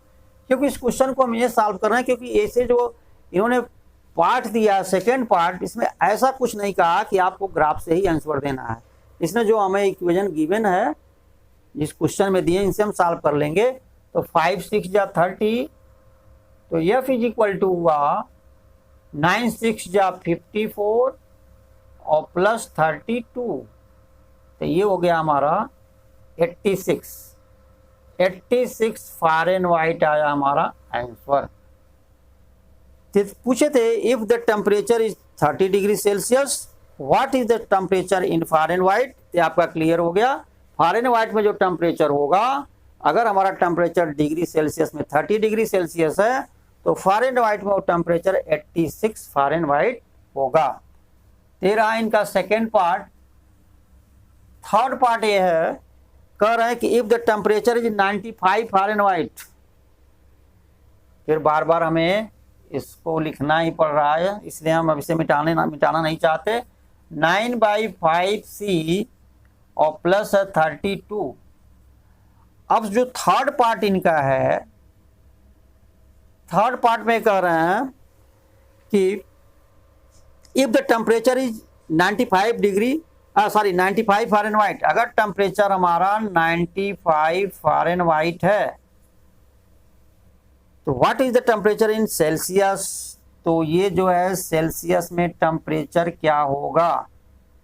क्योंकि इस क्वेश्चन को हम ये सॉल्व कर रहे हैं क्योंकि ऐसे जो इन्होंने पार्ट दिया सेकेंड पार्ट, इसमें ऐसा कुछ नहीं कहा कि आपको ग्राफ से ही आंसर देना है। इसने जो हमें इक्वेशन गिवन है जिस क्वेश्चन में दिए इनसे हम सॉल्व कर लेंगे। तो 5 6 जा 30, तो एफ इज इक्वल टू हुआ 9 6 जा 54 और प्लस 32, तो ये हो गया हमारा 86 फ़ारेनहाइट आया हमारा आंसर। पूछे थे if the temperature is 30 degree Celsius what is the temperature in Fahrenheit, ये आपका क्लियर हो गया। फ़ारेनहाइट में जो टेम्परेचर होगा, अगर हमारा टेम्परेचर डिग्री सेल्सियस में 30 डिग्री सेल्सियस है तो फ़ारेनहाइट में वो टेम्परेचर 86 फ़ारेनहाइट होगा। ये रहा इनका सेकेंड पार्ट। थर्ड पार्ट ये है, कह रहे हैं कि if the temperature is 95 Fahrenheit, फिर बार बार हमें इसको लिखना ही पड़ रहा है इसलिए हम अब इसे मिटाना नहीं चाहते। 9/5C और प्लस 32। अब जो थर्ड पार्ट इनका है, थर्ड पार्ट में कह रहे हैं कि if the temperature is 95 Fahrenheit, अगर टेम्परेचर हमारा 95 फ़ारेनहाइट है तो what is the temperature in Celsius, तो ये जो है सेल्सियस में टेम्परेचर क्या होगा,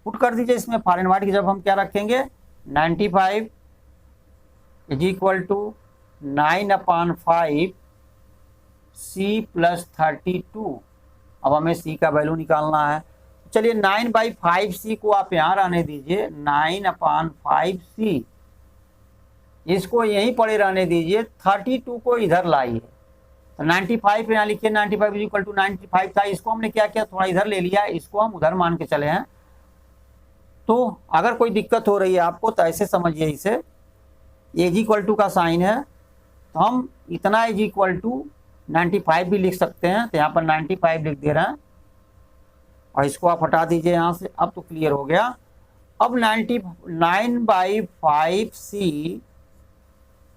पुट कर दीजिए इसमें फ़ारेनहाइट की जब हम क्या रखेंगे 95 is equal to 9/5C plus 32। अब हमें C का वैल्यू निकालना है, चलिए 9/5C को आप यहाँ रहने दीजिए, 9/5C इसको यहीं पड़े रहने दीजिए, 32 को इधर लाइए, तो 95 यहाँ लिखिए, 95 इज इक्वल टू 95 था, इसको हमने क्या किया थोड़ा इधर ले लिया, इसको हम उधर मान के चले हैं। तो अगर कोई दिक्कत हो रही है आपको तो ऐसे समझिए, इसे एज इक्वल टू का साइन है तो हम इतना एज इक्वल टू 95 भी लिख सकते हैं, तो यहाँ पर 95 लिख दे रहे हैं और इसको आप हटा दीजिए यहाँ से। अब तो क्लियर हो गया। अब 9/5C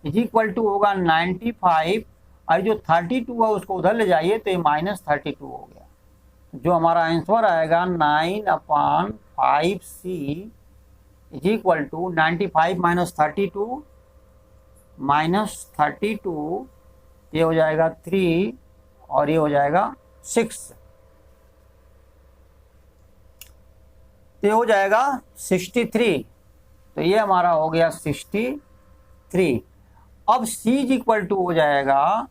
इज इक्वल टू होगा 95 और जो 32 है उसको उधर ले जाइए तो ये -32 हो गया। जो हमारा आंसर आएगा 9/5C इज इक्वल टू 95 -32 ये हो जाएगा 3 और ये हो जाएगा 6, ये हो जाएगा 63, तो ये हमारा हो गया 63। अब C इज इक्वल टू हो जाएगा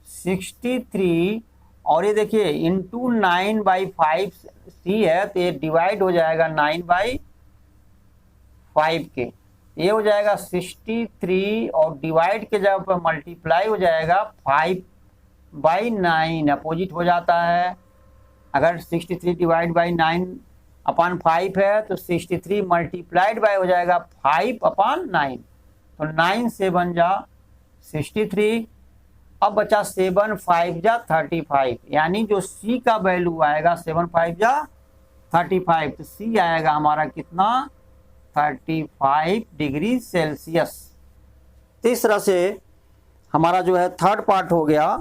63 और ये देखिए इंटू 9/5C है तो ये डिवाइड हो जाएगा 9/5 के, ये हो जाएगा 63 और डिवाइड के जगह पर मल्टीप्लाई हो जाएगा 5/9, अपोजिट हो जाता है। अगर 63 डिवाइड बाई 9/5 है तो 63 मल्टीप्लाइड बाय हो जाएगा 5/9, तो 9 7 जा 63, अब बचा 7 5 जा 35, यानी जो C का वैल्यू आएगा 7 5 जा 35, तो C आएगा हमारा कितना 35 डिग्री सेल्सियस। तो इस तरह से हमारा जो है थर्ड पार्ट हो गया।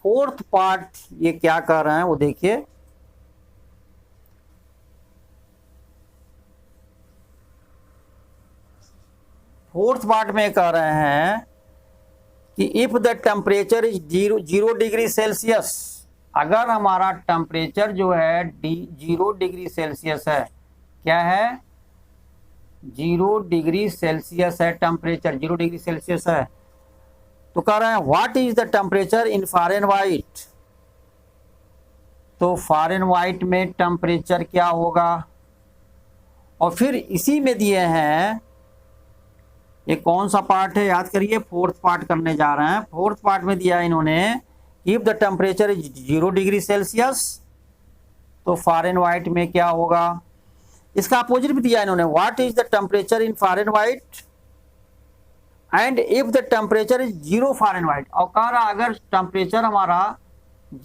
फोर्थ पार्ट ये क्या कर रहे हैं वो देखिए, फोर्थ पार्ट में कह रहे हैं कि if the temperature is 0 degree Celsius, अगर हमारा टेम्परेचर जो है 0 डिग्री सेल्सियस है, क्या है 0 डिग्री सेल्सियस है, टेम्परेचर 0 डिग्री सेल्सियस है, तो कह रहे हैं what is the temperature in Fahrenheit. तो फ़ारेनहाइट में टेम्परेचर क्या होगा, और फिर इसी में दिए हैं, ये कौन सा पार्ट है याद करिए, फोर्थ पार्ट करने जा रहे हैं। फोर्थ पार्ट में दिया है इन्होंने if the temperature is 0 degree Celsius, तो फ़ारेनहाइट में क्या होगा, इसका अपोजिट भी दिया है इन्होंने, what is the temperature in Fahrenheit and if the temperature is 0 Fahrenheit. और कह रहा अगर टेम्परेचर हमारा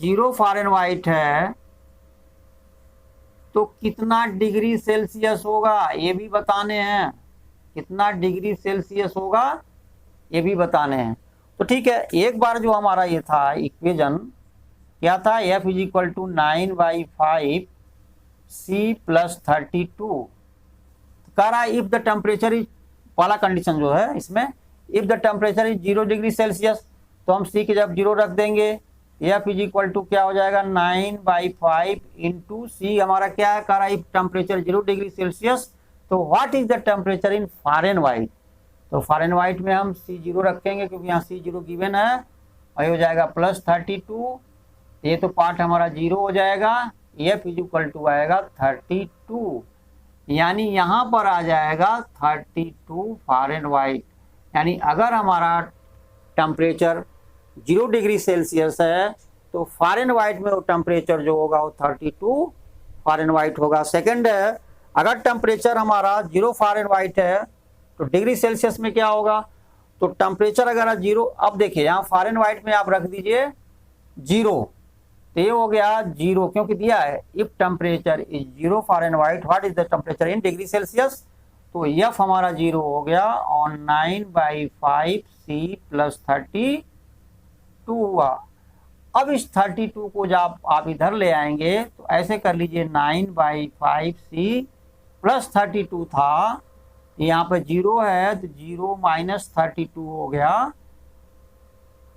0 फ़ारेनहाइट है तो कितना डिग्री सेल्सियस होगा ये भी बताने हैं, कितना डिग्री सेल्सियस होगा ये भी बताने हैं। तो ठीक है, एक बार जो हमारा ये था इक्वेशन क्या था, F is equal to 9/5 C plus 32, कह रहा है इफ द टेम्परेचर इज, पहला कंडीशन जो है इसमें, if the temperature is 0 degree Celsius, तो हम C के जब 0 रख देंगे, F इज इक्वल टू क्या हो जाएगा 9/5 इंटू C, हमारा क्या है, कह रहा है इफ टेम्परेचर 0 डिग्री सेल्सियस, तो what is the temperature in Fahrenheit. तो फ़ारेनहाइट में हम C0 रखेंगे क्योंकि यहाँ C0 गिवन है, और ये हो जाएगा प्लस 32, ये तो पार्ट हमारा 0 हो जाएगा, F इज इक्वल टू आएगा 32, यानी यहाँ पर आ जाएगा 32 फ़ारेनहाइट। यानी अगर हमारा टेम्परेचर 0 डिग्री सेल्सियस है तो फ़ारेनहाइट में वो टेम्परेचर जो होगा वो 32 फ़ारेनहाइट होगा। सेकंड है, अगर टेम्परेचर हमारा 0 फ़ारेनहाइट है तो डिग्री सेल्सियस में क्या होगा, तो टेम्परेचर अगर 0, अब देखिए यहाँ फ़ारेनहाइट में आप रख दीजिए 0, तो ये हो गया 0 क्योंकि दिया है if temperature is 0 Fahrenheit what is the temperature in degree Celsius, तो F हमारा 0 हो गया और 9/5 C प्लस 32 हुआ। अब इस 32 को जब आप इधर ले आएंगे तो ऐसे कर लीजिए 9/5 C प्लस 32 था, यहाँ पे 0 है तो 0 माइनस 32 हो गया,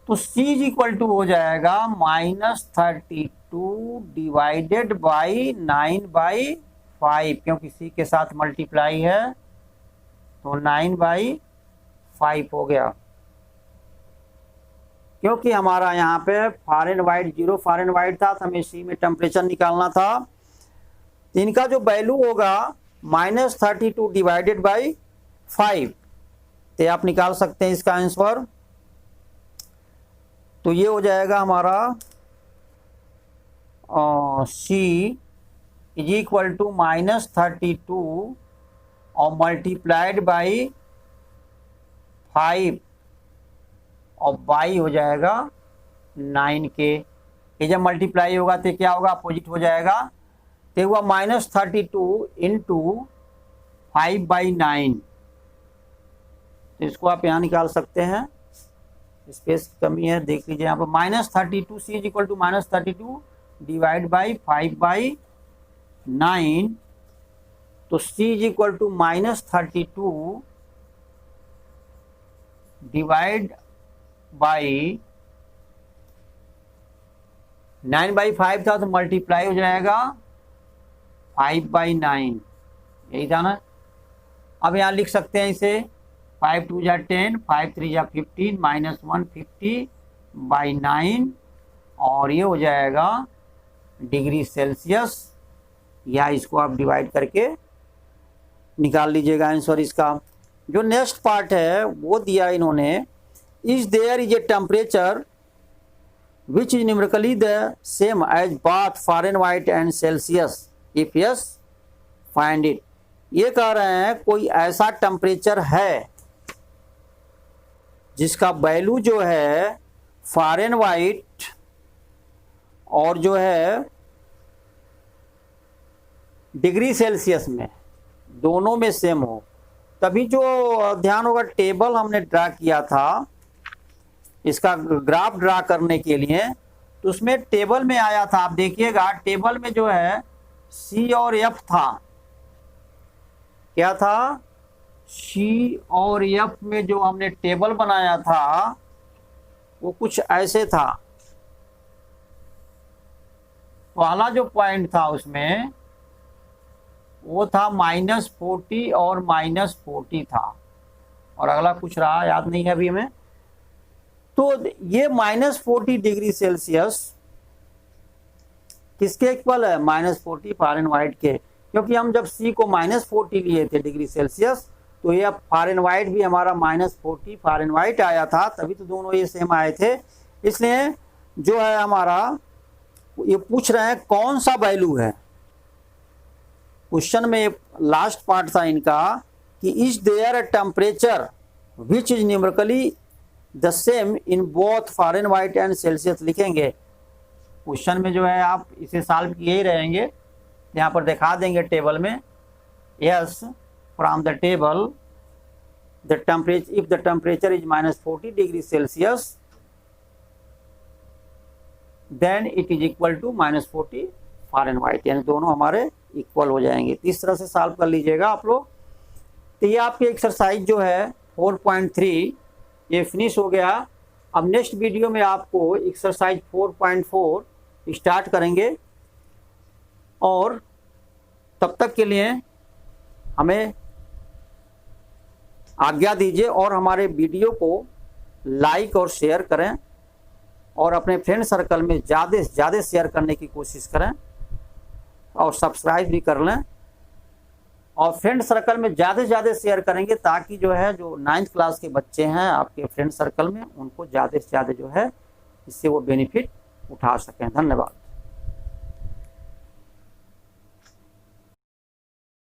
तो C इज इक्वल टू हो जाएगा -32 डिवाइडेड बाई 9/5, क्योंकि C के साथ मल्टीप्लाई है तो 9/5 हो गया। क्योंकि हमारा यहाँ पे फ़ारेनहाइट 0 फ़ारेनहाइट था तो हमें C में टेम्परेचर निकालना था, इनका जो वैल्यू होगा -32 डिवाइडेड बाई 5, तो आप निकाल सकते हैं इसका आंसर। तो ये हो जाएगा हमारा C इज इक्वल टू -32 और मल्टीप्लाइड बाई 5 और बाई हो जाएगा 9 के, ये जब मल्टीप्लाई होगा तो क्या होगा, अपोजिट हो जाएगा, तो हुआ -32 इंटू 5/9, तो इसको आप यहाँ निकाल सकते हैं, स्पेस की कमी है देख लीजिए यहाँ पर, -32 C is equal to -32 divide by 5/9, तो C is equal to -32 divide by 9/5 था तो मल्टीप्लाई हो जाएगा 5/9, यही था ना। अब यहाँ लिख सकते हैं इसे 5 2 जा 10, 5 3 जा 15, -150/9, और ये हो जाएगा डिग्री सेल्सियस, या इसको आप डिवाइड करके निकाल लीजिएगा आंसर इसका। जो नेक्स्ट पार्ट है वो दिया इन्होंने, is there is a temperature which is numerically the same as both Fahrenheit and Celsius, if yes find it. ये कह रहे हैं कोई ऐसा टेम्परेचर है जिसका वैल्यू जो है फ़ारेनहाइट और जो है डिग्री सेल्सियस में दोनों में सेम हो, तभी जो ध्यान होगा टेबल हमने ड्रा किया था इसका ग्राफ ड्रा करने के लिए, तो उसमें टेबल में आया था, आप देखिएगा टेबल में जो है C और F था, क्या था C और F में जो हमने टेबल बनाया था वो कुछ ऐसे था। पहला जो पॉइंट था उसमें वो था -40 और -40 था, और अगला कुछ रहा याद नहीं है अभी हमें। तो ये -40 डिग्री सेल्सियस किसके इक्वल है? -40 फ़ारेनहाइट के, क्योंकि हम जब C को -40 लिए थे डिग्री सेल्सियस, तो ये फ़ारेनहाइट भी हमारा -40 फ़ारेनहाइट आया था, तभी तो दोनों ये सेम आए थे। इसलिए जो है हमारा ये पूछ रहे हैं कौन सा वैल्यू है। क्वेश्चन में लास्ट पार्ट था इनका कि is there a temperature which is numerically the same in both Fahrenheit and Celsius लिखेंगे। क्वेश्चन में जो है आप इसे सॉल्व किए ही रहेंगे, यहाँ पर दिखा देंगे टेबल में। Yes, from the table the temperature, if the temperature is -40 degree Celsius then it is equal to -40 Fahrenheit, यानी दोनों हमारे इक्वल हो जाएंगे। इस तरह से सॉल्व कर लीजिएगा आप लोग। तो ये आपकी एक्सरसाइज जो है 4.3 ये फिनिश हो गया। अब नेक्स्ट वीडियो में आपको एक्सरसाइज 4.4 स्टार्ट करेंगे, और तब तक के लिए हमें आज्ञा दीजिए और हमारे वीडियो को लाइक और शेयर करें, और अपने फ्रेंड सर्कल में ज़्यादा से ज़्यादा शेयर करने की कोशिश करें, और सब्सक्राइब भी कर लें। और फ्रेंड सर्कल में ज़्यादा से ज़्यादा शेयर करेंगे ताकि जो है जो 9th क्लास के बच्चे हैं आपके फ्रेंड सर्कल में, उनको ज़्यादा से ज़्यादा जो है इससे वो बेनिफिट उठा सकें। धन्यवाद।